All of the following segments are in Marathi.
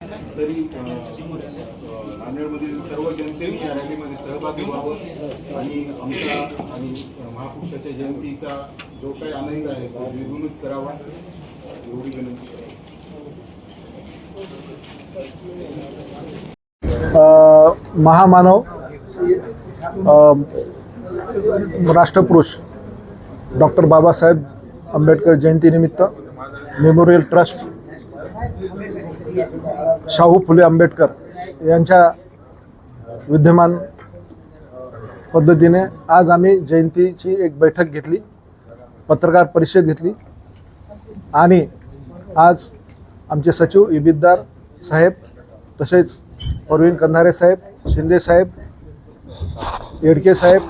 तरी नांदेडमधील सर्व जनतेने या रॅलीमध्ये सहभागी व्हावं आणि आमच्या आणि महापुरुषाच्या जयंतीचा जो काही आनंद आहे तो द्विगुणित करावा एवढी विनंती आहे. महामानव राष्ट्रपुरुष डॉक्टर बाबासाहेब आंबेडकर जयंतीनिमित्त मेमोरियल ट्रस्ट शाहू फुले आंबेडकर यांच्या विद्यमान पद्धतीने आज आम्ही जयंतीची एक बैठक घेतली, पत्रकार परिषद घेतली आणि आज आमचे सचिव इबिद्दार साहेब, तसेच परवीन कंधारे साहेब, शिंदे साहेब, येडके साहेब,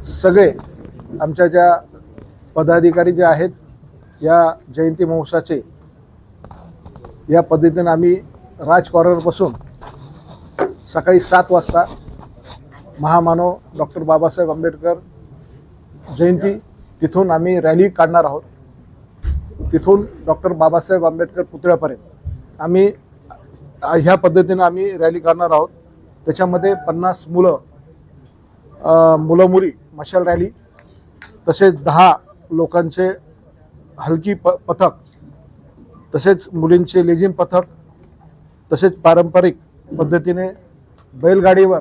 सगळे आमच्या ज्या पदाधिकारी जे आहेत या जयंती महोत्सवाचे, या पद्धतीने आम्ही राज कॉर्नरपासून सकाळी 7 वाजता महामानव डॉक्टर बाबासाहेब आंबेडकर जयंती तिथून आम्ही रॅली काढणार आहोत. तिथून डॉक्टर बाबासाहेब आंबेडकर पुतळ्यापर्यंत आम्ही ह्या पद्धतीने आम्ही रॅली करणार आहोत. त्याच्यामध्ये 50 मुलं मुली मशाल रॅली, तसेच 10 लोकांचे हलकी पथक, तसेच मुलींचे लेझिम पथक, तसेच पारंपरिक पद्धतीने बैलगाडीवर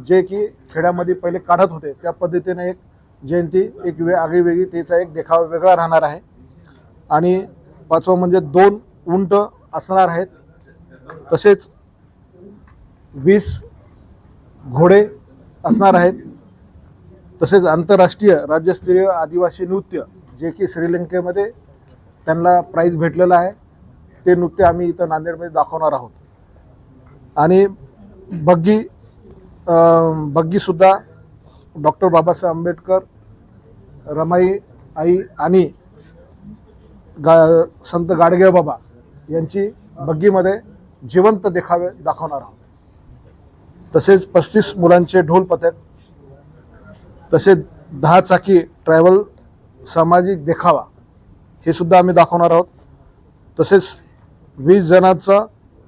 जे की खेड्यामध्ये पहिले काढत होते त्या पद्धतीने एक जयंती एक आगळीवेगळी त्याचा एक देखावा वेगळा राहणार आहे. आणि 5वं म्हणजे 2 उंट असणार आहेत, तसेच 20 घोडे असणार आहेत, तसेच आंतरराष्ट्रीय राज्यस्तरीय आदिवासी नृत्य जे की श्रीलंकेमध्ये त्यांना प्राईज भेटलेलं आहे ते नृत्य आम्ही इथं नांदेडमध्ये दाखवणार आहोत. आणि बग्गीसुद्धा डॉक्टर बाबासाहेब आंबेडकर, रमाई आई आणि संत गाडगे बाबा यांची बग्गीमध्ये जिवंत देखावे दाखवणार आहोत. तसेच 35 मुलांचे ढोल पथक, तसेच 10 चाकी ट्रॅव्हल सामाजिक देखावा हे सुद्धा आम्ही दाखवणार आहोत. तसेच 20 जणांचा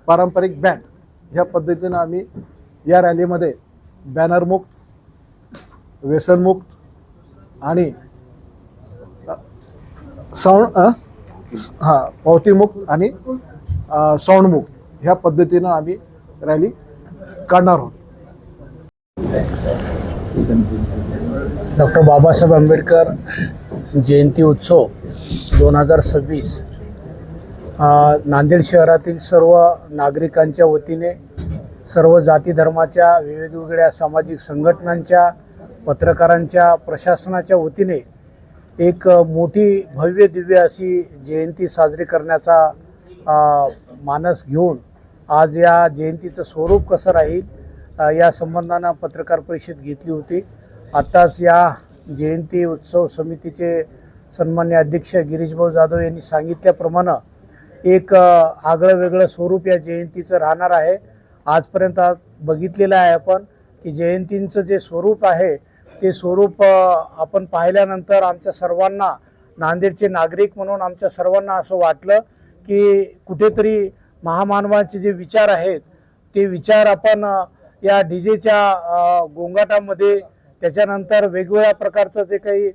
पारंपरिक बँड ह्या पद्धतीनं आम्ही या रॅलीमध्ये बॅनरमुक्त, व्यसनमुक्त आणि पावतीमुक्त आणि साऊंडमुक्त ह्या पद्धतीनं आम्ही रॅली काढणार आहोत. डॉक्टर बाबासाहेब आंबेडकर जयंती उत्सव 2026 नांदेड शहरातील सर्व नागरिकांच्या वतीने, सर्व जाती धर्माच्या वेगवेगळ्या सामाजिक संघटनांच्या, पत्रकारांच्या, प्रशासनाच्या वतीने एक मोठी भव्य दिव्य अशी जयंती साजरी करण्याचा मानस घेऊन आज या जयंतीचं स्वरूप कसं राहील या संबंधानं पत्रकार परिषद घेतली होती. आत्ताच या जयंती उत्सव समितीचे सन्मान्य अध्यक्ष गिरीशभाऊ जाधव यांनी सांगितल्याप्रमाणे एक आगळं वेगळं स्वरूप या जयंतीचं राहणार आहे. आजपर्यंत बघितलेलं आहे आपण की जयंतींचं जे स्वरूप आहे ते स्वरूप आपण पाहिल्यानंतर आमच्या सर्वांना, नांदेडचे नागरिक म्हणून आमच्या सर्वांना असं वाटलं की कुठेतरी महामानवांचे जे विचार आहेत ते विचार आपण या डीजेच्या गोंगाटामध्ये, त्याच्यानंतर वेगवेगळ्या प्रकारचं जे काही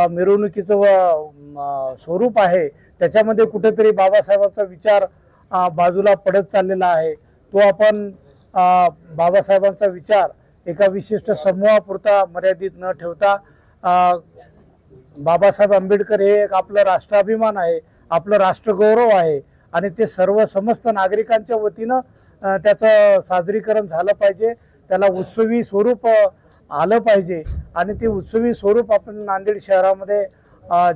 मिरवणुकीचं स्वरूप आहे त्याच्यामध्ये कुठेतरी बाबासाहेबांचा विचार बाजूला पडत चाललेला आहे. तो आपण बाबासाहेबांचा विचार एका विशिष्ट समूहापुरता मर्यादित न ठेवता बाबासाहेब आंबेडकर हे एक आपलं राष्ट्राभिमान आहे, आपलं राष्ट्रगौरव आहे आणि ते सर्व समस्त नागरिकांच्या वतीनं त्याचं साजरीकरण झालं पाहिजे, त्याला उत्सवी स्वरूप आलं पाहिजे. आणि ते उत्सवी स्वरूप आपण नांदेड शहरामध्ये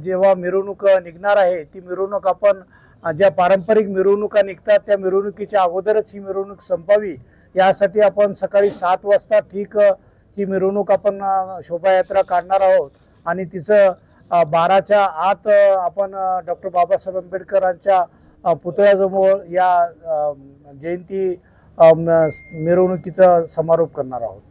जेव्हा मिरवणूक निघणार आहे ती मिरवणूक आपण ज्या पारंपरिक मिरवणुका निघतात त्या मिरवणुकीच्या अगोदरच ही मिरवणूक संपावी यासाठी आपण सकाळी 7 वाजता ठीक ही मिरवणूक आपण शोभायात्रा काढणार आहोत. आणि तिचं 12च्या आत आपण डॉक्टर बाबासाहेब आंबेडकरांच्या पुतळ्याजवळ या जयंती मिरवणुकीचा समारोप करणार आहोत.